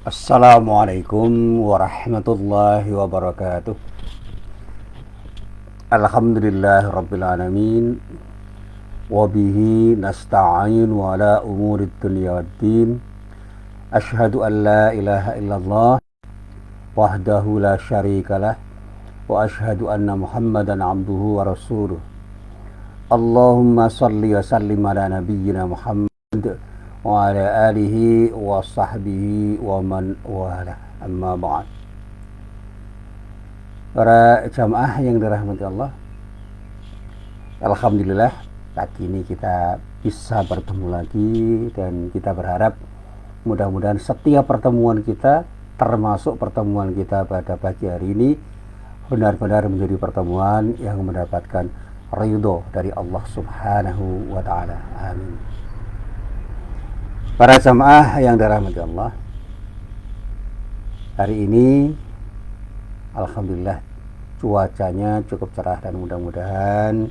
Assalamualaikum warahmatullahi wabarakatuh. Alhamdulillah rabbil alamin. Wabihi nasta'in wa ala umurid dunya waddin. Ashhadu an la ilaha illallah wahdahu la syarikalah wa ashhadu anna muhammadan abduhu wa rasuluh. Allahumma salli wa sallim ala nabiyyina Muhammad wa ala alihi wa sahbihi wa man wala. Amma ba'd. Para jamaah yang dirahmati Allah, alhamdulillah pagi ini kita bisa bertemu lagi, dan kita berharap mudah-mudahan setiap pertemuan kita, termasuk pertemuan kita pada pagi hari ini, benar-benar menjadi pertemuan yang mendapatkan ridho dari Allah Subhanahu wa taala. Amin. Para jamaah yang dirahmati Allah, hari ini alhamdulillah cuacanya cukup cerah, dan mudah-mudahan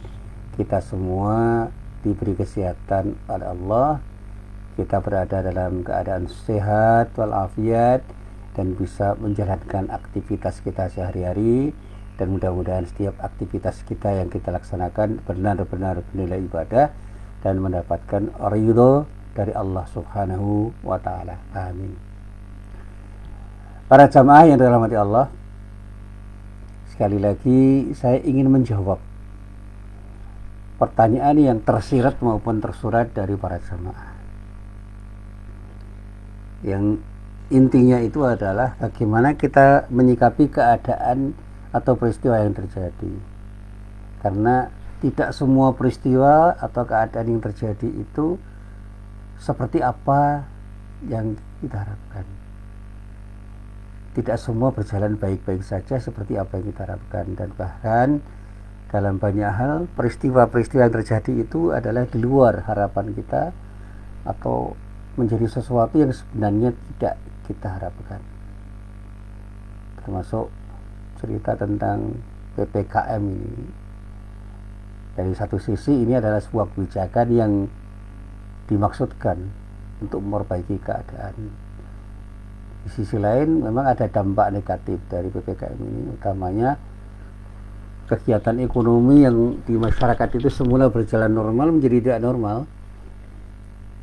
kita semua diberi kesehatan oleh Allah, kita berada dalam keadaan sehat walafiat dan bisa menjalankan aktivitas kita sehari-hari, dan mudah-mudahan setiap aktivitas kita yang kita laksanakan benar-benar bernilai ibadah dan mendapatkan ridho dari Allah Subhanahu wa taala. Amin. Para jamaah yang dirahmati Allah, sekali lagi saya ingin menjawab pertanyaan yang tersirat maupun tersurat dari para jamaah. Yang intinya itu adalah bagaimana kita menyikapi keadaan atau peristiwa yang terjadi. Karena tidak semua peristiwa atau keadaan yang terjadi itu seperti apa yang kita harapkan. Tidak semua berjalan baik-baik saja seperti apa yang kita harapkan, dan bahkan dalam banyak hal peristiwa-peristiwa yang terjadi itu adalah di luar harapan kita atau menjadi sesuatu yang sebenarnya tidak kita harapkan. Termasuk cerita tentang PPKM ini. Dari satu sisi ini adalah sebuah kebijakan yang dimaksudkan untuk memperbaiki keadaan. Di sisi lain memang ada dampak negatif dari PPKM ini, utamanya kegiatan ekonomi yang di masyarakat itu semula berjalan normal menjadi tidak normal,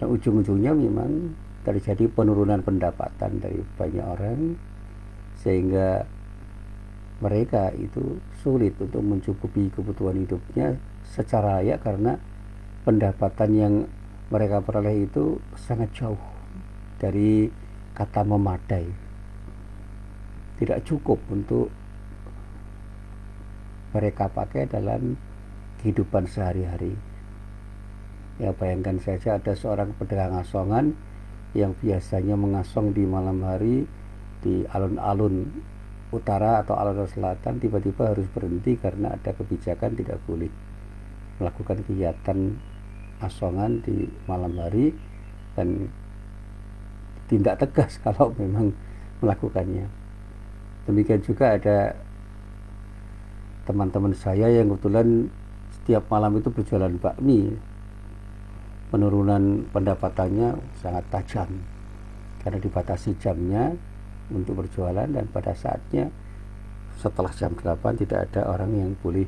dan ujung-ujungnya memang terjadi penurunan pendapatan dari banyak orang, sehingga mereka itu sulit untuk mencukupi kebutuhan hidupnya secara layak karena pendapatan yang mereka peroleh itu sangat jauh dari kata memadai, tidak cukup untuk mereka pakai dalam kehidupan sehari-hari. Ya, bayangkan saja ada seorang pedagang asongan yang biasanya mengasong di malam hari di alun-alun utara atau alun-alun selatan, tiba-tiba harus berhenti karena ada kebijakan tidak boleh melakukan kegiatan asongan di malam hari, dan tindak tegas kalau memang melakukannya. Demikian juga ada teman-teman saya yang kebetulan setiap malam itu berjualan bakmi. Penurunan pendapatannya sangat tajam karena dibatasi jamnya untuk berjualan, dan pada saatnya setelah jam 8 tidak ada orang yang boleh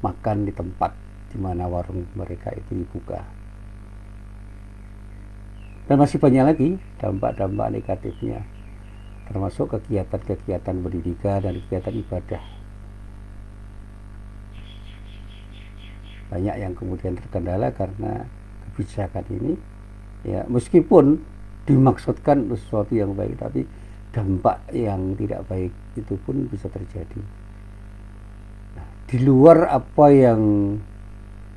makan di tempat di mana warung mereka itu dibuka. Dan masih banyak lagi dampak-dampak negatifnya, termasuk kegiatan-kegiatan pendidikan dan kegiatan ibadah. Banyak yang kemudian terkendala karena kebijakan ini. Ya, meskipun dimaksudkan sesuatu yang baik, tapi dampak yang tidak baik itu pun bisa terjadi. Nah, di luar apa yang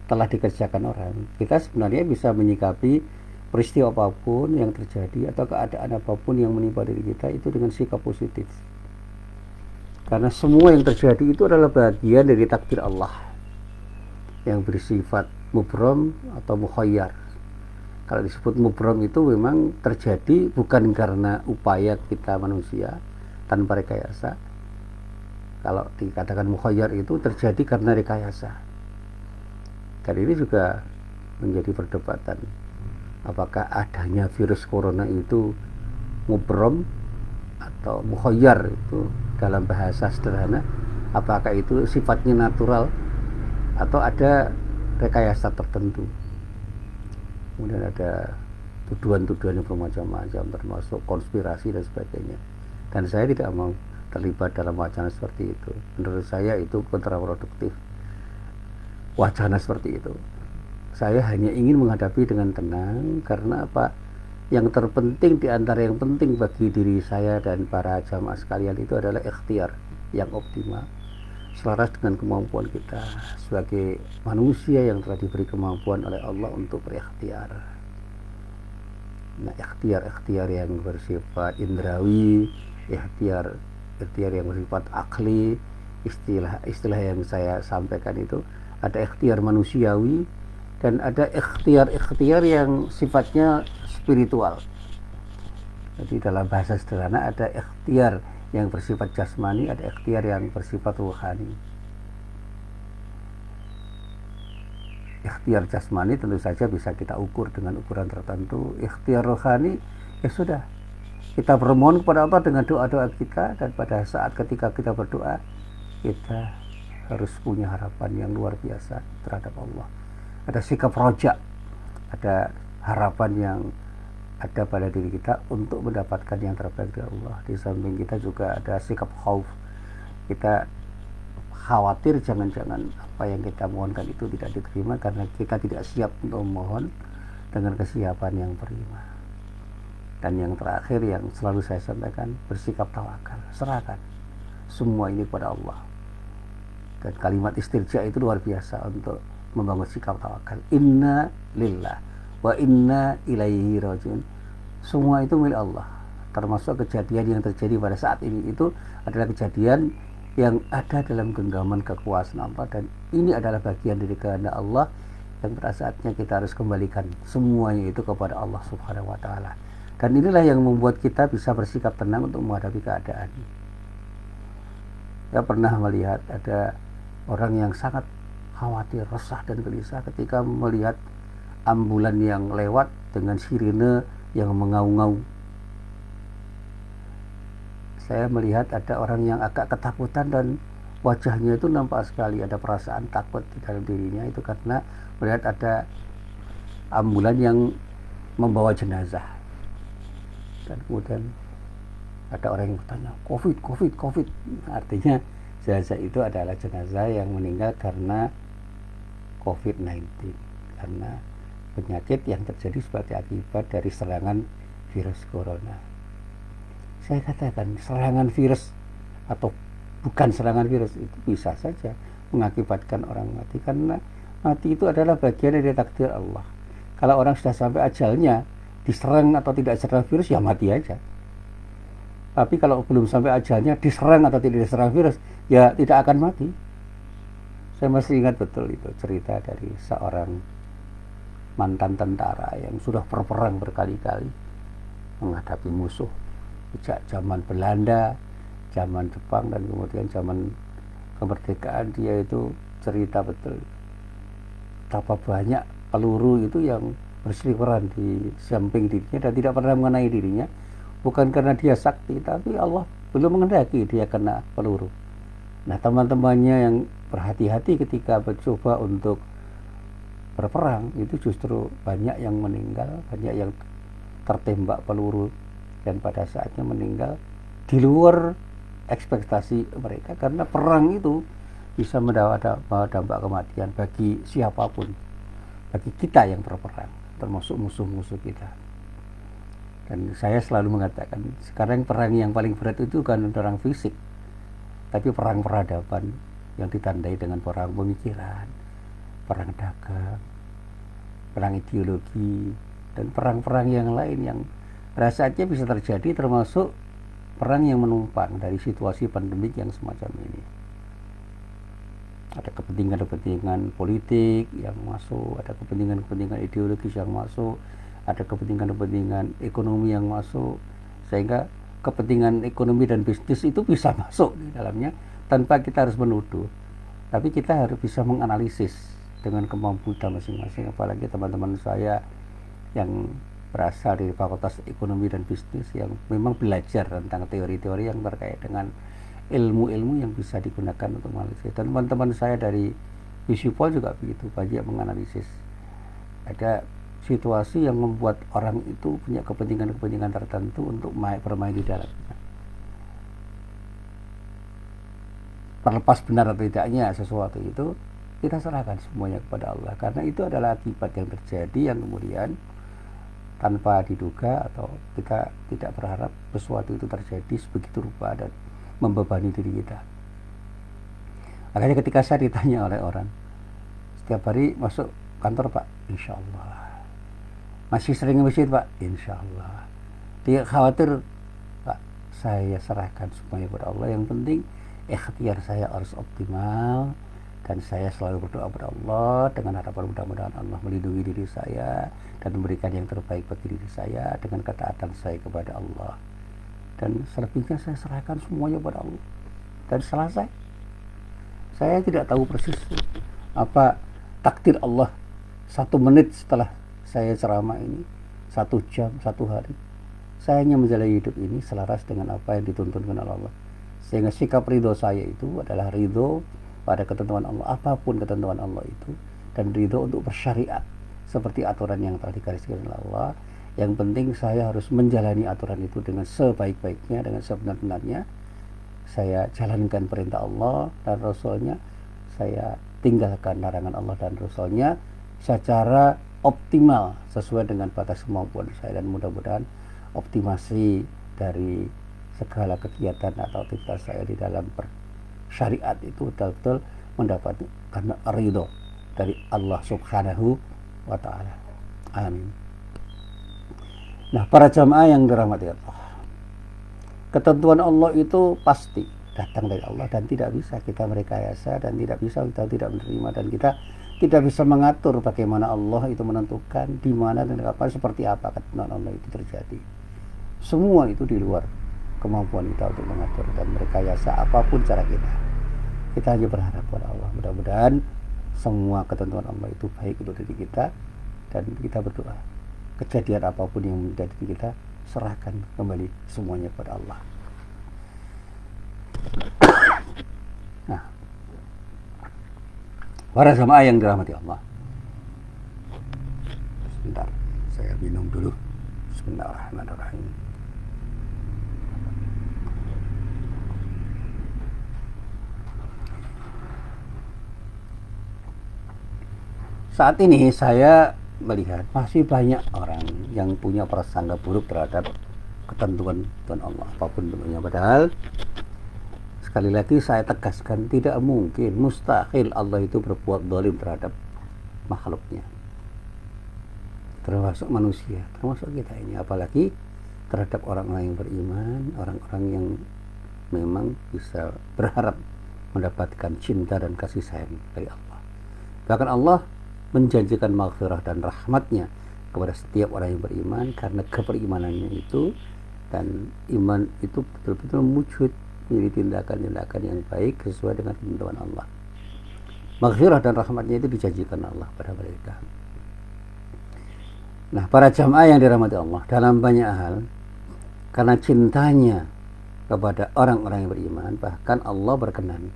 telah dikerjakan orang, kita sebenarnya bisa menyikapi peristiwa apapun yang terjadi atau keadaan apapun yang menimpa diri kita itu dengan sikap positif. Karena semua yang terjadi itu adalah bagian dari takdir Allah yang bersifat mubrom atau mukhayyar. Kalau disebut mubrom itu memang terjadi bukan karena upaya kita manusia tanpa rekayasa. Kalau dikatakan mukhayyar itu terjadi karena rekayasa. Dan ini juga menjadi perdebatan. Apakah adanya virus corona itu mubrom atau mukhayyar itu dalam bahasa sederhana, apakah itu sifatnya natural atau ada rekayasa tertentu. Kemudian ada tuduhan-tuduhan yang bermacam-macam termasuk konspirasi dan sebagainya, dan saya tidak mau terlibat dalam wacana seperti itu. Menurut saya itu kontraproduktif wacana seperti itu. Saya hanya ingin menghadapi dengan tenang, karena apa? Yang terpenting di antara yang penting bagi diri saya dan para jamaah sekalian itu adalah ikhtiar yang optimal, selaras dengan kemampuan kita sebagai manusia yang telah diberi kemampuan oleh Allah untuk berikhtiar. Nah, ikhtiar yang bersifat indrawi, ikhtiar yang bersifat akli, istilah yang saya sampaikan itu ada ikhtiar manusiawi dan ada ikhtiar yang sifatnya spiritual. Jadi dalam bahasa sederhana ada ikhtiar yang bersifat jasmani, ada ikhtiar yang bersifat ruhani. Ikhtiar jasmani tentu saja bisa kita ukur dengan ukuran tertentu. Ikhtiar rohani, ya sudah, kita bermohon kepada Allah dengan doa-doa kita, dan pada saat ketika kita berdoa, kita harus punya harapan yang luar biasa terhadap Allah. Ada sikap roja, ada harapan yang ada pada diri kita untuk mendapatkan yang terbaik dari Allah. Di samping kita juga ada sikap khauf, kita khawatir jangan-jangan apa yang kita mohonkan itu tidak diterima karena kita tidak siap untuk memohon dengan kesiapan yang prima. Dan yang terakhir yang selalu saya sampaikan, bersikap tawakal, serahkan semua ini kepada Allah. Dan kalimat istirja itu luar biasa untuk membangun sikap tawakal. Inna lillah wa inna ilaihi rajiun. Semua itu milik Allah, termasuk kejadian yang terjadi pada saat ini itu adalah kejadian yang ada dalam genggaman kekuasaan Allah, dan ini adalah bagian dari kehendak Allah yang pada saatnya kita harus kembalikan semuanya itu kepada Allah Subhanahu wa taala. Dan inilah yang membuat kita bisa bersikap tenang untuk menghadapi keadaan. Saya pernah melihat ada orang yang sangat khawatir, resah dan gelisah ketika melihat ambulan yang lewat dengan sirine yang mengaung-ngaung. Saya melihat ada orang yang agak ketakutan dan wajahnya itu nampak sekali ada perasaan takut di dalam dirinya, itu karena melihat ada ambulan yang membawa jenazah. Dan kemudian ada orang yang bertanya, COVID. Artinya jenazah itu adalah jenazah yang meninggal karena COVID-19, karena penyakit yang terjadi sebagai akibat dari serangan virus corona. Saya katakan serangan virus atau bukan serangan virus itu bisa saja mengakibatkan orang mati, karena mati itu adalah bagian dari takdir Allah. Kalau orang sudah sampai ajalnya diserang atau tidak diserang virus, ya mati aja. Tapi kalau belum sampai ajalnya diserang atau tidak diserang virus, ya tidak akan mati. Saya masih ingat betul itu cerita dari seorang mantan tentara yang sudah berperang berkali-kali menghadapi musuh sejak zaman Belanda, zaman Jepang, dan kemudian zaman kemerdekaan. Dia itu cerita betul betapa banyak peluru itu yang berseliweran di samping dirinya dan tidak pernah mengenai dirinya, bukan karena dia sakti, tapi Allah belum menghendaki dia kena peluru. Nah, teman-temannya yang berhati-hati ketika mencoba untuk berperang itu justru banyak yang meninggal, banyak yang tertembak peluru, dan pada saatnya meninggal di luar ekspektasi mereka, karena perang itu bisa membawa dampak kematian bagi siapapun, bagi kita yang berperang, termasuk musuh-musuh kita. Dan saya selalu mengatakan sekarang perang yang paling berat itu bukan perang fisik, tapi perang peradaban yang ditandai dengan perang pemikiran, perang dagang, perang ideologi, dan perang-perang yang lain yang rasanya bisa terjadi, termasuk perang yang menumpang dari situasi pandemik yang semacam ini. Ada kepentingan-kepentingan politik yang masuk, ada kepentingan-kepentingan ideologis yang masuk, ada kepentingan-kepentingan ekonomi yang masuk, sehingga kepentingan ekonomi dan bisnis itu bisa masuk di dalamnya tanpa kita harus menuduh. Tapi kita harus bisa menganalisis dengan kemampuan masing-masing, apalagi teman-teman saya yang berasal dari Fakultas Ekonomi dan Bisnis yang memang belajar tentang teori-teori yang terkait dengan ilmu-ilmu yang bisa digunakan untuk menganalisis. Dan teman-teman saya dari Visipol juga begitu, banyak menganalisis. Ada situasi yang membuat orang itu punya kepentingan-kepentingan tertentu untuk bermain di dalamnya. Terlepas benar atau tidaknya sesuatu itu, kita serahkan semuanya kepada Allah, karena itu adalah akibat yang terjadi yang kemudian tanpa diduga atau kita tidak berharap sesuatu itu terjadi sebegitu rupa dan membebani diri kita. Makanya ketika saya ditanya oleh orang, setiap hari masuk kantor Pak, insya Allah. Masih sering masjid Pak, insya Allah. Tidak khawatir Pak, saya serahkan semuanya kepada Allah. Yang penting ikhtiar saya harus optimal, dan saya selalu berdoa kepada Allah dengan harapan mudah-mudahan Allah melindungi diri saya dan memberikan yang terbaik bagi diri saya dengan ketaatan saya kepada Allah. Dan selebihnya saya serahkan semuanya kepada Allah. Dan selesai. Saya tidak tahu persis apa takdir Allah 1 menit setelah saya ceramah ini, 1 jam, 1 hari. Saya hanya menjalani hidup ini selaras dengan apa yang dituntunkan oleh Allah. Sehingga sikap ridho saya itu adalah ridho pada ketentuan Allah, apapun ketentuan Allah itu, dan ridho untuk bersyariat seperti aturan yang telah digariskan oleh Allah. Yang penting saya harus menjalani aturan itu dengan sebaik-baiknya, dengan sebenar-benarnya. Saya jalankan perintah Allah dan Rasulnya, saya tinggalkan larangan Allah dan Rasulnya secara optimal sesuai dengan batas kemampuan saya, dan mudah-mudahan optimasi dari segala kegiatan atau aktivitas saya di dalam syariat itu betul-betul mendapatkan ridho dari Allah Subhanahu wa ta'ala. Amin. Nah, para jamaah yang dirahmati Allah, ketentuan Allah itu pasti datang dari Allah dan tidak bisa kita merekayasa, dan tidak bisa kita tidak menerima, dan kita tidak bisa mengatur bagaimana Allah itu menentukan di mana dan kapan, seperti apa ketentuan Allah itu terjadi. Semua itu di luar kemampuan kita untuk mengatur dan merekayasa apapun cara kita. Kita hanya berharap pada Allah. Mudah-mudahan semua ketentuan Allah itu baik untuk diri kita, dan kita berdoa kejadian apapun yang menjadi diri kita, serahkan kembali semuanya kepada Allah. Nah, para jamaah yang dirahmati Allah, sebentar saya minum dulu. Bismillahirrahmanirrahim. Saat ini saya melihat masih banyak orang yang punya prasangka buruk terhadap ketentuan Tuhan Allah, apapun bentuknya. Padahal sekali lagi saya tegaskan, tidak mungkin, mustahil Allah itu berbuat zalim terhadap makhluknya, termasuk manusia, termasuk kita ini, apalagi terhadap orang-orang yang beriman, orang-orang yang memang bisa berharap mendapatkan cinta dan kasih sayang dari Allah. Bahkan Allah menjanjikan maghfirah dan rahmatnya kepada setiap orang yang beriman, karena keberimanannya itu dan iman itu betul-betul wujud dari tindakan-tindakan yang baik sesuai dengan ketentuan Allah. Maghfirah dan rahmatnya itu dijanjikan Allah pada mereka. Nah, para jamaah yang dirahmati Allah, dalam banyak hal karena cintanya kepada orang-orang yang beriman, bahkan Allah berkenan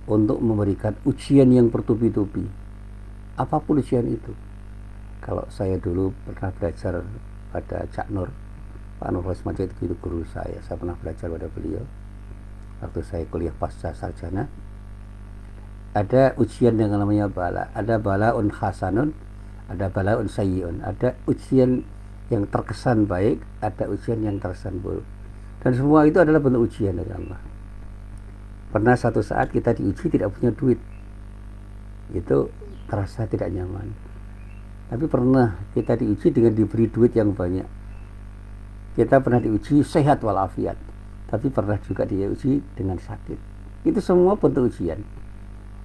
untuk memberikan ujian yang bertubi-tubi, apapun ujian itu. Kalau saya dulu pernah belajar pada Cak Nur, Pak Nur Rosmajid itu guru saya pernah belajar pada beliau waktu saya kuliah pasca sarjana. Ada ujian yang namanya bala, ada balaun hasanun, ada balaun sayyiun, ada ujian yang terkesan baik, ada ujian yang terkesan buruk, dan semua itu adalah bentuk ujian dari Allah. Pernah satu saat kita diuji tidak punya duit, itu terasa tidak nyaman. Tapi pernah kita diuji dengan diberi duit yang banyak. Kita pernah diuji sehat walafiat, tapi pernah juga diuji dengan sakit. Itu semua bentuk ujian.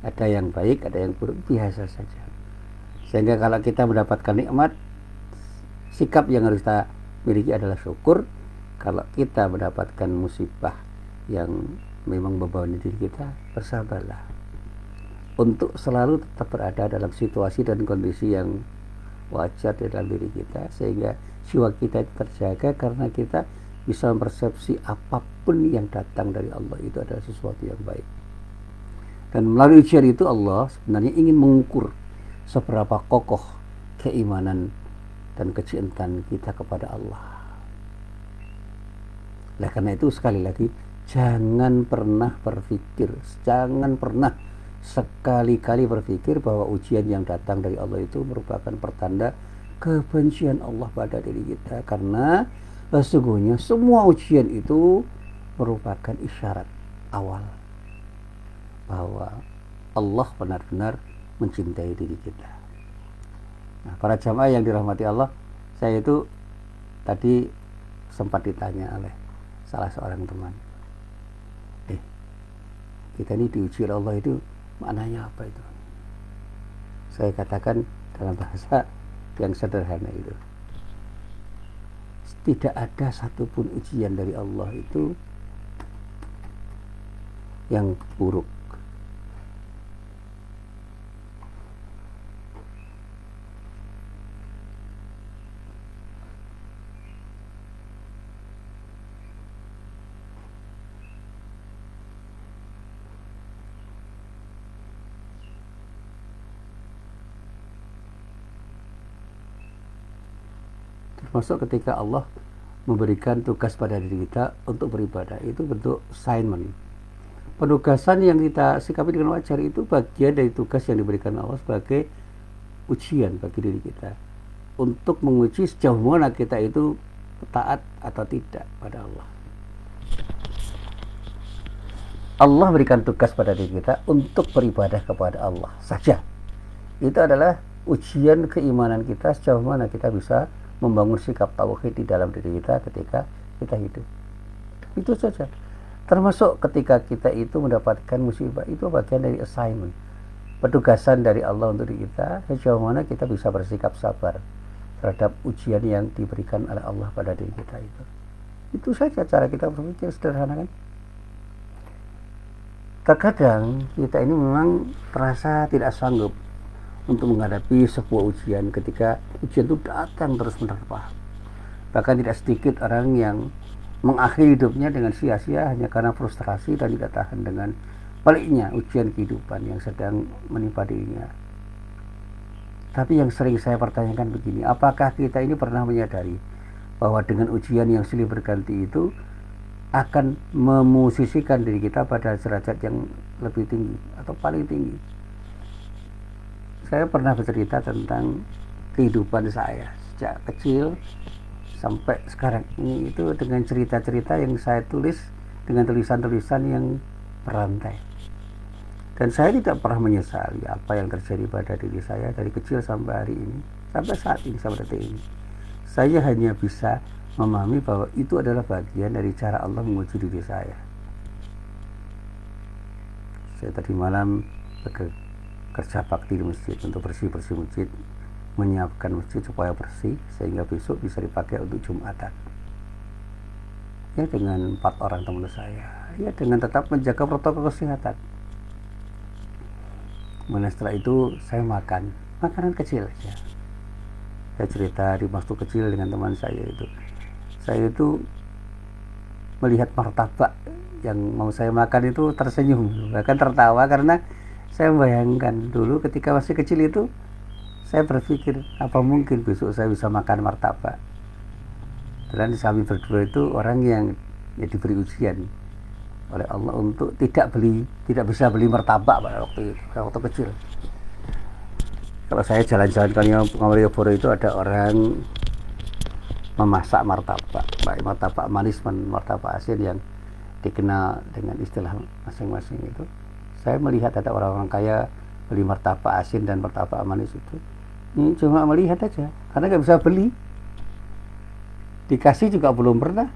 Ada yang baik, ada yang buruk, biasa saja. Sehingga kalau kita mendapatkan nikmat, sikap yang harus kita miliki adalah syukur. Kalau kita mendapatkan musibah yang memang membebani diri kita, bersabarlah untuk selalu tetap berada dalam situasi dan kondisi yang wajar di dalam diri kita, sehingga jiwa kita itu terjaga karena kita bisa mempersepsi apapun yang datang dari Allah itu adalah sesuatu yang baik. Dan melalui ujian itu Allah sebenarnya ingin mengukur seberapa kokoh keimanan dan kecintaan kita kepada Allah. Nah, karena itu sekali lagi jangan pernah sekali-kali berpikir bahwa ujian yang datang dari Allah itu merupakan pertanda kebencian Allah pada diri kita, karena sesungguhnya semua ujian itu merupakan isyarat awal bahwa Allah benar-benar mencintai diri kita. Nah, para jamaah yang dirahmati Allah, saya itu tadi sempat ditanya oleh salah seorang teman, kita ini diuji oleh Allah itu maknanya apa itu? Saya katakan dalam bahasa yang sederhana itu, tidak ada satupun ujian dari Allah itu yang buruk. Termasuk ketika Allah memberikan tugas pada diri kita untuk beribadah, itu bentuk assignment. Penugasan yang kita sikapi dengan wajar itu bagian dari tugas yang diberikan Allah sebagai ujian bagi diri kita, untuk menguji sejauh mana kita itu taat atau tidak pada Allah. Allah berikan tugas pada diri kita untuk beribadah kepada Allah saja. Itu adalah ujian keimanan kita, sejauh mana kita bisa membangun sikap tauhid di dalam diri kita ketika kita hidup. Itu saja. Termasuk ketika kita itu mendapatkan musibah, itu bagian dari assignment, petugasan dari Allah untuk diri kita, sejauh mana kita bisa bersikap sabar terhadap ujian yang diberikan oleh Allah pada diri kita itu. Itu saja cara kita berpikir, sederhana kan? Terkadang kita ini memang terasa tidak sanggup untuk menghadapi sebuah ujian ketika ujian itu datang terus menerpa. Bahkan tidak sedikit orang yang mengakhiri hidupnya dengan sia-sia hanya karena frustrasi dan tidak tahan dengan baliknya ujian kehidupan yang sedang menimpa dirinya. Tapi yang sering saya pertanyakan begini, apakah kita ini pernah menyadari bahwa dengan ujian yang silih berganti itu akan memosisikan diri kita pada derajat yang lebih tinggi atau paling tinggi? Saya pernah bercerita tentang kehidupan saya sejak kecil sampai sekarang ini, itu dengan cerita-cerita yang saya tulis dengan tulisan-tulisan yang berantai. Dan saya tidak pernah menyesali apa yang terjadi pada diri saya dari kecil sampai hari ini, sampai saat ini, sampai detik ini. Saya hanya bisa memahami bahwa itu adalah bagian dari cara Allah menguji diri saya. Saya tadi malam kerja bakti di masjid untuk bersih-bersih masjid, menyiapkan masjid supaya bersih sehingga besok bisa dipakai untuk Jumatan. Ya, dengan 4 orang teman saya, ya dengan tetap menjaga protokol kesehatan. Kemudian setelah itu saya makan makanan kecil aja. Saya cerita di waktu kecil dengan teman saya itu melihat martabak yang mau saya makan itu tersenyum, bahkan tertawa, karena saya membayangkan dulu ketika masih kecil itu, saya berpikir apa mungkin besok saya bisa makan martabak. Dan kami berdua itu orang yang diberi ujian oleh Allah untuk tidak bisa beli martabak pada waktu kecil. Kalau saya jalan-jalan ke Malioboro itu ada orang memasak martabak, baik martabak manis dan martabak asin yang dikenal dengan istilah masing-masing itu. Saya melihat ada orang-orang kaya beli martabak asin dan martabak manis itu. Ini cuma melihat aja, karena nggak bisa beli. Dikasih juga belum pernah.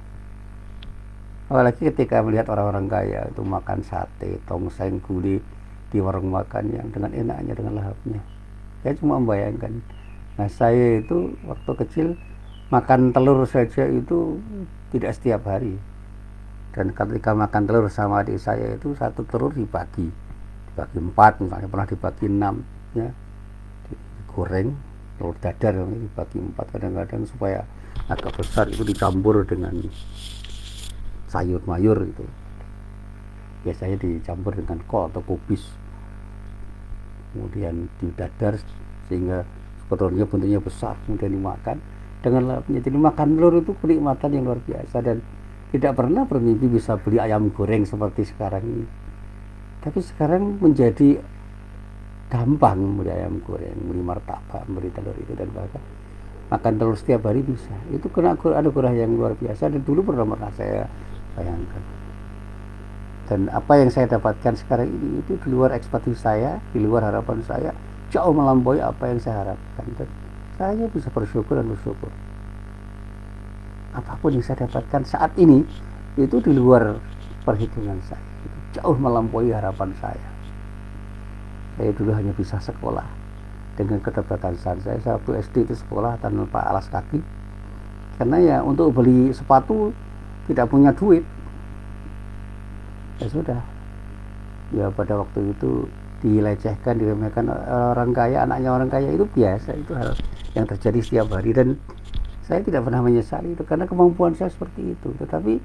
Apalagi ketika melihat orang-orang kaya itu makan sate, tongseng, gulai di warung makan yang dengan enaknya, dengan lahapnya. Saya cuma membayangkan. Nah, saya itu waktu kecil makan telur saja itu tidak setiap hari. Dan ketika makan telur sama adik saya itu, satu telur dibagi 4, misalnya pernah dibagi 6, ya, digoreng telur dadar dibagi 4 kadang-kadang supaya agak besar, itu dicampur dengan sayur mayur, itu biasanya dicampur dengan kol atau kubis, kemudian didadar sehingga telurnya bentuknya besar, kemudian dimakan dengan lapnya. Jadi makan telur itu kenikmatan yang luar biasa, dan tidak pernah bermimpi bisa beli ayam goreng seperti sekarang ini. Tapi sekarang menjadi gampang beli ayam goreng, beli martabak, beli telur itu, dan bahkan makan telur setiap hari bisa. Itu kena anugerah yang luar biasa, dan dulu pernah saya bayangkan. Dan apa yang saya dapatkan sekarang ini itu di luar ekspektasi saya, di luar harapan saya, jauh melampaui apa yang saya harapkan, dan saya bisa bersyukur dan bersyukur. Apapun yang saya dapatkan saat ini itu di luar perhitungan saya, itu jauh melampaui harapan saya. Saya dulu hanya bisa sekolah dengan keterbatasan saya. Waktu SD itu sekolah tanpa alas kaki, karena ya untuk beli sepatu tidak punya duit. Ya sudah, ya pada waktu itu dilecehkan, diremehkan orang kaya, anaknya orang kaya, itu biasa, itu hal yang terjadi setiap hari, dan saya tidak pernah menyesali itu karena kemampuan saya seperti itu. Tetapi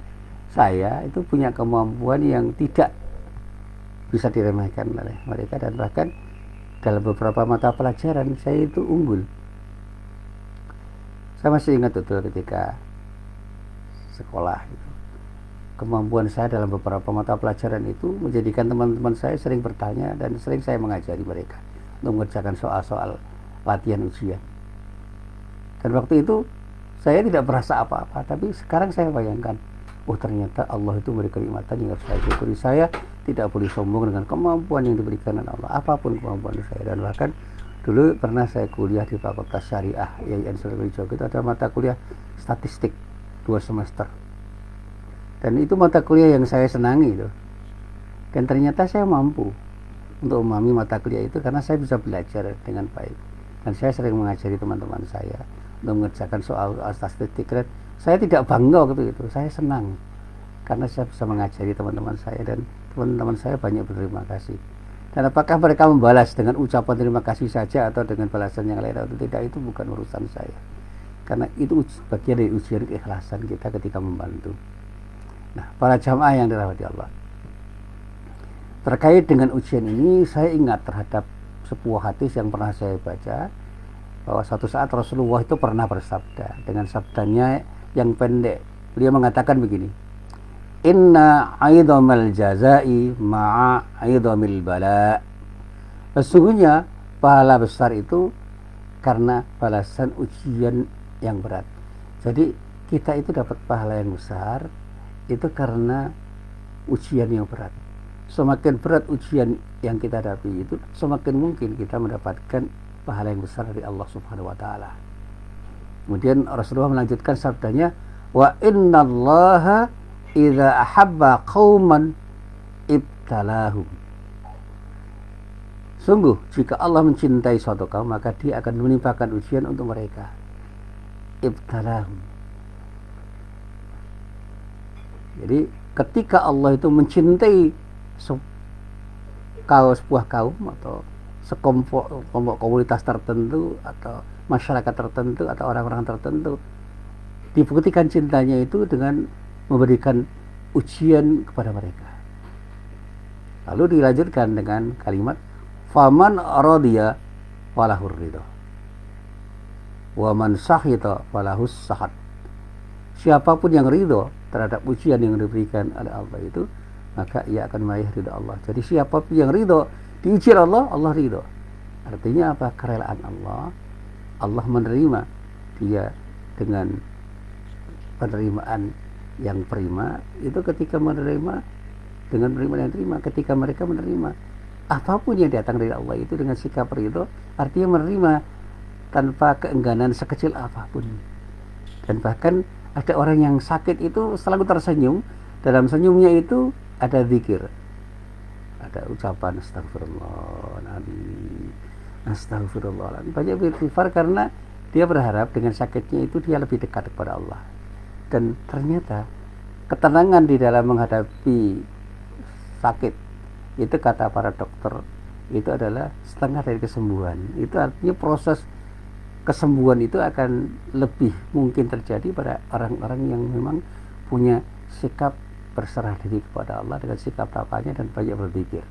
saya itu punya kemampuan yang tidak bisa diremehkan oleh mereka, dan bahkan dalam beberapa mata pelajaran saya itu unggul. Saya masih ingat betul ketika sekolah itu, kemampuan saya dalam beberapa mata pelajaran itu menjadikan teman-teman saya sering bertanya, dan sering saya mengajari mereka untuk mengerjakan soal-soal latihan ujian. Dan waktu itu saya tidak merasa apa-apa, tapi sekarang saya bayangkan, oh ternyata Allah itu memberi kenikmatan yang harus saya syukuri. Saya tidak boleh sombong dengan kemampuan yang diberikan oleh Allah, apapun kemampuan saya. Dan bahkan dulu pernah saya kuliah di Fakultas Syariah IAIN Surabaya, itu ada mata kuliah statistik 2 semester. Dan itu mata kuliah yang saya senangi itu. Dan ternyata saya mampu untuk memahami mata kuliah itu karena saya bisa belajar dengan baik. Dan saya sering mengajari teman-teman saya untuk mengerjakan soal statistik. Dan saya tidak bangga waktu itu, saya senang karena saya bisa mengajari teman-teman saya, dan teman-teman saya banyak berterima kasih. Dan apakah mereka membalas dengan ucapan terima kasih saja atau dengan balasan yang lain atau tidak, itu bukan urusan saya, karena itu bagian dari ujian keikhlasan kita ketika membantu. Nah, para jamaah yang dirahmati Allah, terkait dengan ujian ini saya ingat terhadap sebuah hadis yang pernah saya baca, bahwa suatu saat Rasulullah itu pernah bersabda dengan sabdanya yang pendek. Beliau mengatakan begini, inna aidhamal jazai ma'a aidhamil bala. Sesungguhnya pahala besar itu karena balasan ujian yang berat. Jadi kita itu dapat pahala yang besar itu karena ujian yang berat. Semakin berat ujian yang kita hadapi itu, semakin mungkin kita mendapatkan pahala yang besar dari Allah Subhanahu wa taala. Kemudian Rasulullah melanjutkan sabdanya, wa innallaha idza ahabba qauman ibtalahum. Sungguh jika Allah mencintai suatu kaum, maka Dia akan menimpakan ujian untuk mereka. Ibtalahum. Jadi ketika Allah itu mencintai sebuah kaum atau sekelompok komunitas tertentu atau masyarakat tertentu atau orang-orang tertentu, dibuktikan cintanya itu dengan memberikan ujian kepada mereka. Lalu dilanjutkan dengan kalimat faman radiya falahur ridha wa man sahita falahus sahat. Siapapun yang ridho terhadap ujian yang diberikan oleh Allah itu, maka ia akan meraih ridha Allah. Jadi siapapun yang ridho diuji Allah, Allah ridho. Artinya apa? Kerelaan Allah. Allah menerima dia dengan penerimaan yang prima. Itu ketika menerima dengan penerimaan yang prima, ketika mereka menerima apapun yang datang dari Allah itu dengan sikap ridho, artinya menerima tanpa keengganan sekecil apapun. Dan bahkan ada orang yang sakit itu selalu tersenyum, dalam senyumnya itu ada zikir, ada ucapan astagfirullahaladzim, astagfirullahaladzim, banyak beristighfar karena dia berharap dengan sakitnya itu dia lebih dekat kepada Allah. Dan ternyata ketenangan di dalam menghadapi sakit itu, kata para dokter, itu adalah setengah dari kesembuhan. Itu artinya proses kesembuhan itu akan lebih mungkin terjadi pada orang-orang yang memang punya sikap berserah diri kepada Allah dengan sikap takwanya dan banyak berzikir.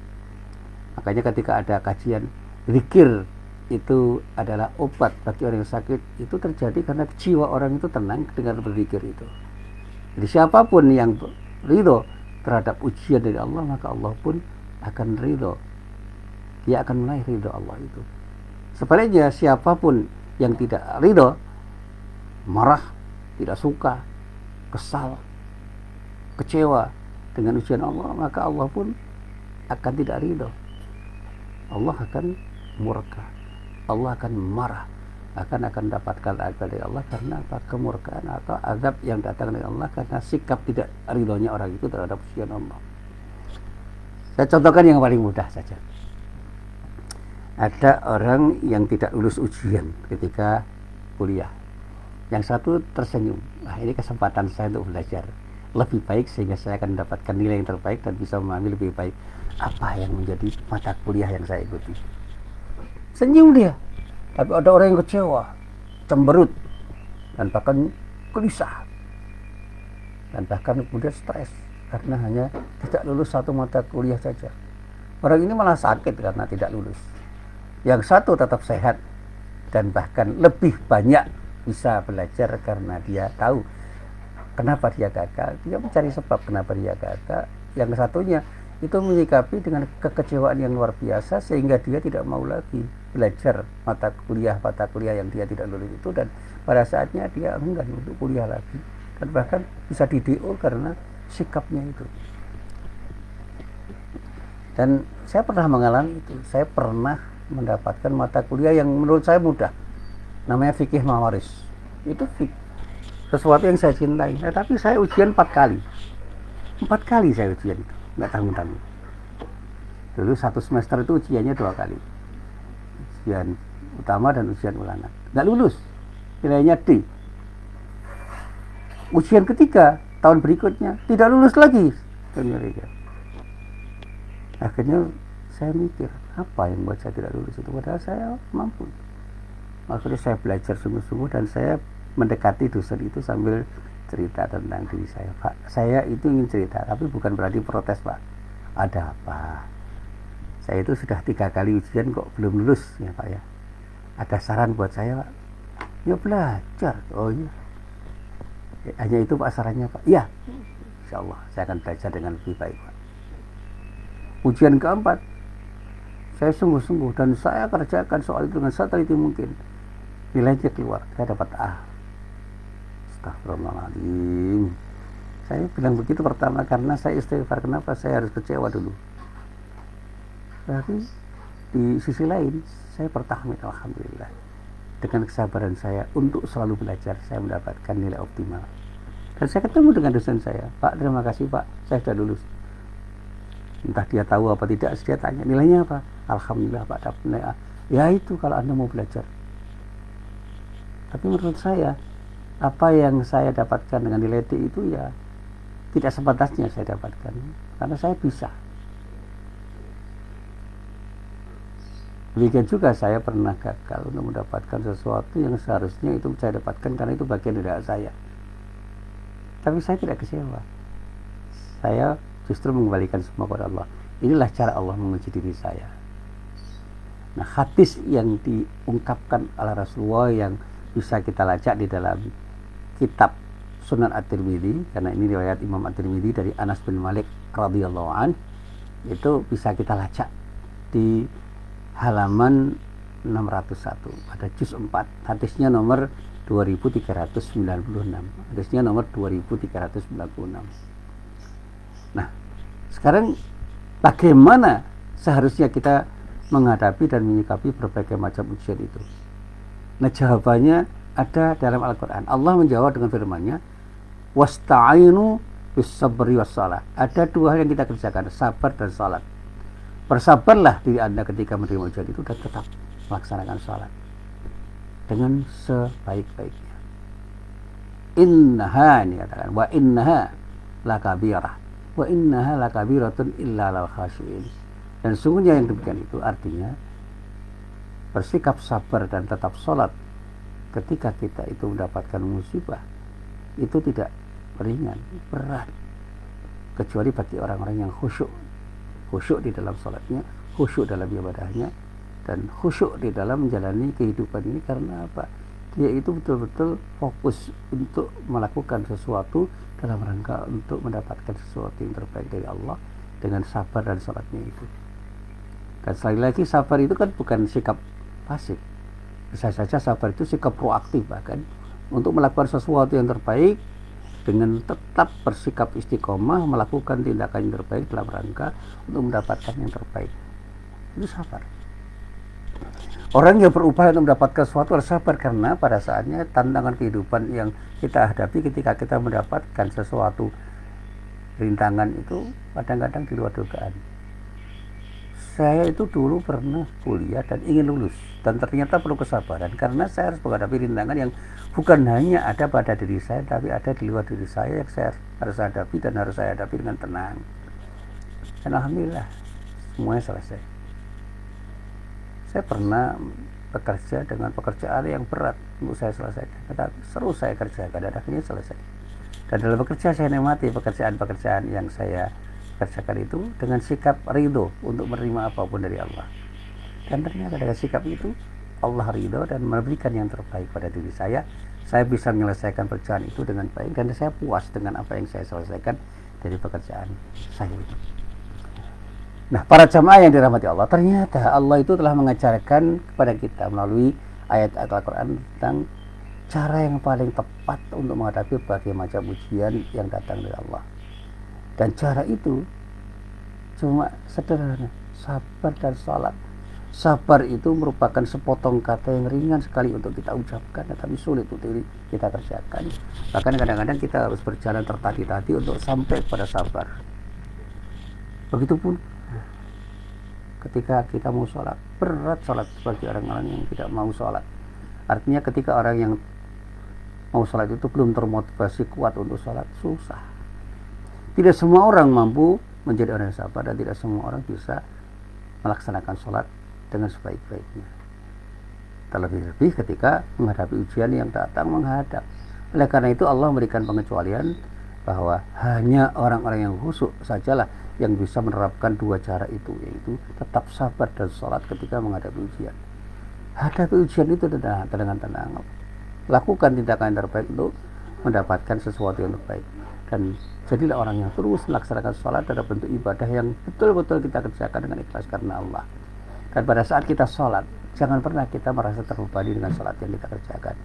Makanya ketika ada kajian zikir itu adalah obat bagi orang yang sakit, itu terjadi karena jiwa orang itu tenang dengan berzikir itu. Jadi siapapun yang ridho terhadap ujian dari Allah, maka Allah pun akan ridho. Dia akan mulai ridho Allah itu. Sebaliknya siapapun yang tidak ridho, marah, tidak suka, kesal, kecewa dengan ujian Allah, maka Allah pun akan tidak ridho. Allah akan murka, Allah akan marah, akan dapatkan azab dari Allah karena apa? Kemurkaan atau azab yang datang dari Allah karena sikap tidak ridhonya orang itu terhadap ujian Allah. Saya contohkan yang paling mudah saja. Ada orang yang tidak lulus ujian ketika kuliah. Yang satu tersenyum. Nah, ini kesempatan saya untuk belajar lebih baik sehingga saya akan mendapatkan nilai yang terbaik dan bisa memahami lebih baik apa yang menjadi mata kuliah yang saya ikuti. Senyum dia. Tapi ada orang yang kecewa, cemberut, dan bahkan gelisah. Dan bahkan kemudian stres karena hanya tidak lulus satu mata kuliah saja. Orang ini malah sakit karena tidak lulus. Yang satu tetap sehat dan bahkan lebih banyak bisa belajar karena dia tahu kenapa dia gagal. Dia mencari sebab kenapa dia gagal. Yang satunya itu menyikapi dengan kekecewaan yang luar biasa sehingga dia tidak mau lagi belajar mata kuliah yang dia tidak lulus itu, dan pada saatnya dia enggan untuk kuliah lagi dan bahkan bisa di DO karena sikapnya itu. Dan saya pernah mengalami itu. Saya pernah mendapatkan mata kuliah yang menurut saya mudah, namanya fikih mawaris. Itu sesuatu yang saya cintai. Tapi saya ujian 4 kali saya ujian itu, nggak tanggung-tanggung. Dulu satu semester itu ujiannya 2 kali, ujian utama dan ujian ulangan, nggak lulus, nilainya D. Ujian ketiga tahun berikutnya tidak lulus lagi. Akhirnya saya mikir, apa yang buat saya tidak lulus itu, padahal saya mampu. Akhirnya saya belajar sungguh-sungguh dan saya mendekati dosen itu sambil cerita tentang diri saya. Pak, saya itu ingin cerita, tapi bukan berarti protes, Pak. Ada apa? Saya itu sudah 3 kali ujian kok belum lulus ya, Pak ya. Ada saran buat saya, Pak? Ya belajar. Oh iya. Ya, hanya itu Pak sarannya, Pak? Iya. Insya Allah saya akan belajar dengan lebih baik, Pak. Ujian keempat, saya sungguh-sungguh dan saya kerjakan soal itu dengan seteliti mungkin. Nilainya keluar, saya dapat A. Astagfirullahaladzim. Saya bilang begitu pertama karena saya istighfar. Kenapa saya harus kecewa dulu? Tapi di sisi lain saya bertahmid, alhamdulillah. Dengan kesabaran saya untuk selalu belajar, saya mendapatkan nilai optimal. Dan saya ketemu dengan dosen saya, Pak, terima kasih Pak, saya sudah lulus. Entah dia tahu apa tidak, dia tanya nilainya apa. Alhamdulillah Pak, dapat nilai A. Ya itu kalau Anda mau belajar. Tapi menurut saya, apa yang saya dapatkan dengan nilai D itu ya tidak sepantasnya saya dapatkan, karena saya bisa. Demikian juga saya pernah gagal untuk mendapatkan sesuatu yang seharusnya itu saya dapatkan karena itu bagian dari hak saya. Tapi saya tidak kecewa. Saya justru mengembalikan semua kepada Allah. Inilah cara Allah menguji diri saya. Nah, hadis yang diungkapkan oleh Rasulullah yang bisa kita lacak di dalam kitab Sunan At-Tirmidzi, karena ini riwayat Imam At-Tirmidzi dari Anas bin Malik radhiyallahu an, itu bisa kita lacak di halaman 601 pada juz 4, hadisnya nomor 2396, hadisnya nomor 2396. Nah, sekarang bagaimana seharusnya kita menghadapi dan menyikapi berbagai macam ujian itu? Nah, jawabannya ada dalam Al-Quran. Allah menjawab dengan firman-Nya, wasta'inu bis-sabri was-shalah. Ada 2 hal yang kita kerjakan, sabar dan salat. Bersabarlah diri Anda ketika menerima ujian itu dan tetap melaksanakan salat dengan sebaik-baiknya. Innaha, ini katakan, wa innaha lakabirah, wa innaha lakabiratun illa lal khashiin. Dan sungguhnya yang demikian itu artinya bersikap sabar dan tetap salat ketika kita itu mendapatkan musibah itu tidak ringan, berat, kecuali bagi orang-orang yang khusyuk di dalam salatnya, khusyuk dalam ibadahnya, dan khusyuk di dalam menjalani kehidupan ini. Karena apa? Dia itu betul-betul fokus untuk melakukan sesuatu dalam rangka untuk mendapatkan sesuatu yang terbaik dari Allah dengan sabar dan salatnya itu. Dan sekali lagi, sabar itu kan bukan sikap pasif. Bisa saja sabar itu sikap proaktif, bahkan untuk melakukan sesuatu yang terbaik dengan tetap bersikap istiqomah melakukan tindakan yang terbaik dalam rangka untuk mendapatkan yang terbaik. Itu sabar. Orang yang berupaya untuk mendapatkan sesuatu harus sabar, karena pada saatnya tantangan kehidupan yang kita hadapi ketika kita mendapatkan sesuatu rintangan itu kadang-kadang di luar dugaan. Saya itu dulu pernah kuliah dan ingin lulus, dan ternyata perlu kesabaran karena saya harus menghadapi rintangan yang bukan hanya ada pada diri saya, tapi ada di luar diri saya yang saya harus hadapi dan harus saya hadapi dengan tenang. Dan alhamdulillah semuanya selesai. Saya pernah bekerja dengan pekerjaan yang berat untuk saya selesaikan, tetapi seru saya kerjakan dan akhirnya selesai. Dan dalam bekerja saya nikmati pekerjaan-pekerjaan yang saya kerjakan itu dengan sikap ridho untuk menerima apapun dari Allah. Dan ternyata dengan sikap itu Allah ridho dan memberikan yang terbaik pada diri saya. Saya bisa menyelesaikan pekerjaan itu dengan baik dan saya puas dengan apa yang saya selesaikan dari pekerjaan saya itu. Nah, para jamaah yang dirahmati Allah, ternyata Allah itu telah mengajarkan kepada kita melalui ayat-ayat Al-Quran tentang cara yang paling tepat untuk menghadapi berbagai macam ujian yang datang dari Allah. Dan cara itu cuma sederhana, sabar dan salat. Sabar itu merupakan sepotong kata yang ringan sekali untuk kita ucapkan, tetapi sulit untuk kita kerjakan. Bahkan kadang-kadang kita harus berjalan tertati-tati untuk sampai pada sabar. Begitupun ketika kita mau sholat, berat sholat bagi orang-orang yang tidak mau sholat. Artinya ketika orang yang mau sholat itu belum termotivasi kuat untuk sholat, susah. Tidak semua orang mampu menjadi orang yang sabar, dan tidak semua orang bisa melaksanakan sholat dengan sebaik-baiknya. Terlebih-lebih ketika menghadapi ujian yang datang menghadap. Oleh karena itu Allah memberikan pengecualian bahwa hanya orang-orang yang khusyuk sajalah yang bisa menerapkan dua cara itu, yaitu tetap sabar dan sholat ketika menghadapi ujian. Hadapi ujian itu dengan tenang, lakukan tindakan yang terbaik untuk mendapatkan sesuatu yang terbaik, dan jadilah orang yang terus melaksanakan sholat dalam bentuk ibadah yang betul-betul kita kerjakan dengan ikhlas karena Allah. Dan pada saat kita sholat, jangan pernah kita merasa terbebani dengan sholat yang kita kerjakan.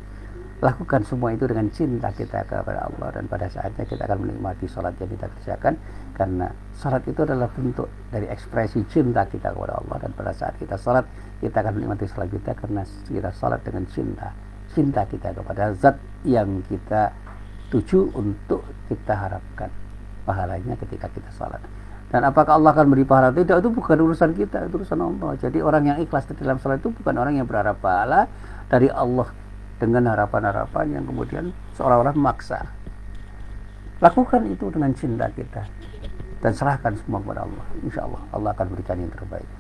Lakukan semua itu dengan cinta kita kepada Allah, dan pada saatnya kita akan menikmati sholat yang kita kerjakan, karena sholat itu adalah bentuk dari ekspresi cinta kita kepada Allah. Dan pada saat kita sholat, kita akan menikmati sholat kita karena kita sholat dengan cinta kita kepada zat yang kita tuju untuk kita harapkan pahalanya ketika kita sholat. Dan apakah Allah akan beri pahala? Tidak, itu bukan urusan kita, itu urusan Allah. Jadi orang yang ikhlas di dalam sholat itu bukan orang yang berharap pahala dari Allah dengan harapan-harapan yang kemudian seolah-olah memaksa. Lakukan itu dengan cinta kita dan serahkan semua kepada Allah. Insya Allah Allah akan berikan yang terbaik.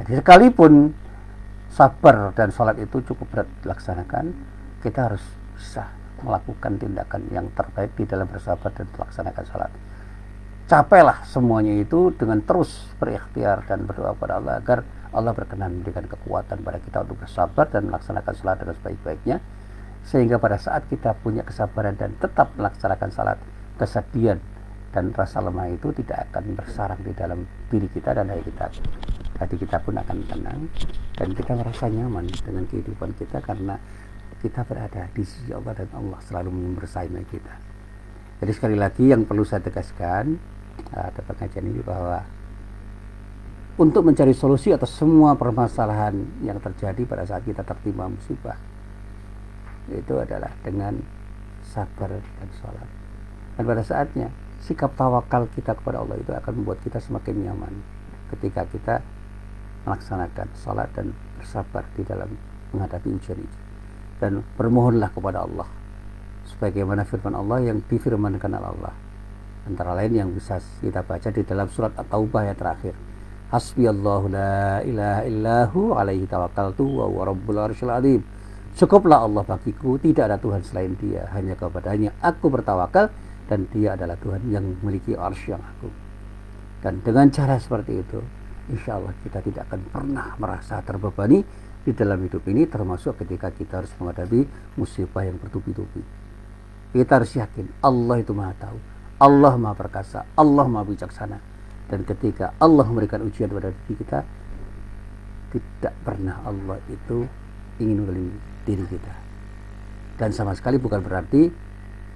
Jadi sekalipun sabar dan sholat itu cukup berat dilaksanakan, kita harus bisa melakukan tindakan yang terbaik di dalam bersabar dan melaksanakan sholat. Capailah semuanya itu dengan terus berikhtiar dan berdoa kepada Allah agar Allah berkenan memberikan kekuatan pada kita untuk bersabar dan melaksanakan salat dengan sebaik-baiknya, sehingga pada saat kita punya kesabaran dan tetap melaksanakan salat, kesedihan dan rasa lemah itu tidak akan bersarang di dalam diri kita dan hati kita. Hati kita pun akan tenang dan kita merasa nyaman dengan kehidupan kita, karena kita berada di sisi Allah dan Allah selalu membersamai kita. Jadi sekali lagi yang perlu saya tegaskan pada pengajian ini, bahwa untuk mencari solusi atas semua permasalahan yang terjadi pada saat kita tertimpa musibah, itu adalah dengan sabar dan sholat. Dan pada saatnya sikap tawakal kita kepada Allah itu akan membuat kita semakin nyaman ketika kita melaksanakan sholat dan bersabar di dalam menghadapi ujian itu. Dan bermohonlah kepada Allah sebagaimana firman Allah yang difirmankan oleh Allah, antara lain yang bisa kita baca di dalam surat At-Taubah yang terakhir. Hasbiyallahu la ilaha illahu alaihi tawakkaltu wa huwa rabbul arsyil azim. Cukuplah Allah bagiku, tidak ada Tuhan selain Dia, hanya kepadanya aku bertawakal dan Dia adalah Tuhan yang memiliki arsy yang agung. Dan dengan cara seperti itu, insya Allah kita tidak akan pernah merasa terbebani di dalam hidup ini, termasuk ketika kita harus menghadapi musibah yang bertubi-tubi. Kita harus yakin Allah itu Maha Tahu, Allah Maha Perkasa, Allah Maha Bijaksana. Dan ketika Allah memberikan ujian pada diri kita, tidak pernah Allah itu ingin mengelilingi diri kita. Dan sama sekali bukan berarti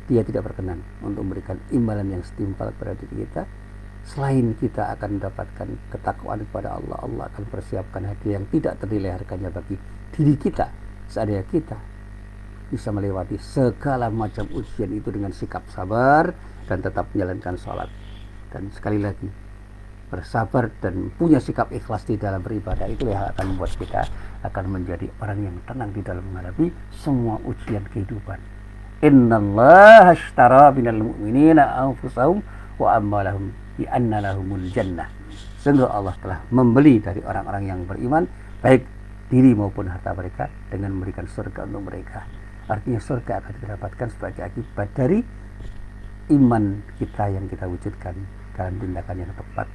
Dia tidak berkenan untuk memberikan imbalan yang setimpal kepada diri kita. Selain kita akan mendapatkan ketakwaan kepada Allah, Allah akan persiapkan hadiah yang tidak ternilai harganya bagi diri kita. Seandainya kita bisa melewati segala macam ujian itu dengan sikap sabar dan tetap menjalankan sholat. Dan sekali lagi, bersabar dan punya sikap ikhlas di dalam beribadah, itu yang akan membuat kita akan menjadi orang yang tenang di dalam menghadapi semua ujian kehidupan. Innallaha ashtara minal mu'minina anfusahum wa amwalahum bi anna lahumul jannah. Sungguh Allah telah membeli dari orang-orang yang beriman baik diri maupun harta mereka dengan memberikan surga untuk mereka. Artinya surga akan didapatkan sebagai akibat dari iman kita yang kita wujudkan dalam tindakan yang tepat,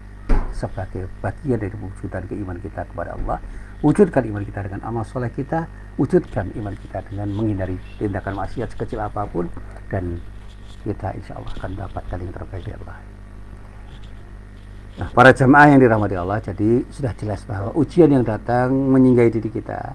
sebagai bagian dari wujudkan keimanan kita kepada Allah. Wujudkan iman kita dengan amal soleh kita, wujudkan iman kita dengan menghindari tindakan maksiat sekecil apapun, dan kita insya Allah akan dapatkan yang terbaik dari Allah. Nah, para jemaah yang dirahmati Allah, jadi sudah jelas bahwa ujian yang datang menyinggahi diri kita,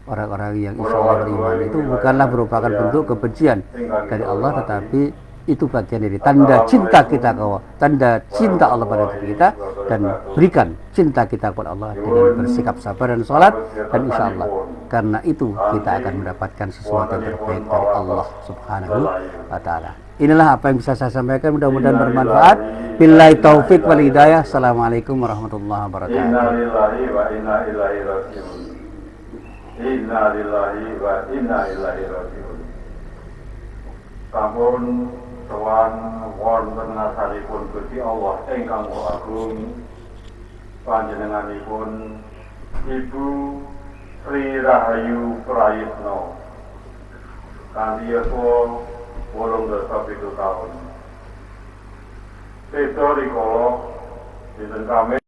orang-orang yang insya Allah beriman, itu bukanlah merupakan bentuk kebencian dari Allah, tetapi itu bagian dari tanda cinta kita ke Allah, tanda cinta Allah pada diri kita, dan berikan cinta kita kepada Allah dengan bersikap sabar dan sholat, dan insya Allah karena itu kita akan mendapatkan sesuatu yang terbaik dari Allah Subhanahu wa Ta'ala. Inilah apa yang bisa saya sampaikan, mudah-mudahan bermanfaat. Billahi taufik wal hidayah. Assalamualaikum warahmatullahi wabarakatuh. Innalillahi wa inna ilaihi raji'un. Innalillahi wa inna ilaihi raji'un. Sampun sowan wonten asalipun Gusti Allah ingkang agung, panjenenganipun Ibu Sri Rahayu Prayitno kanthi yuswa 87 taun. Seda rikala dinten Kamis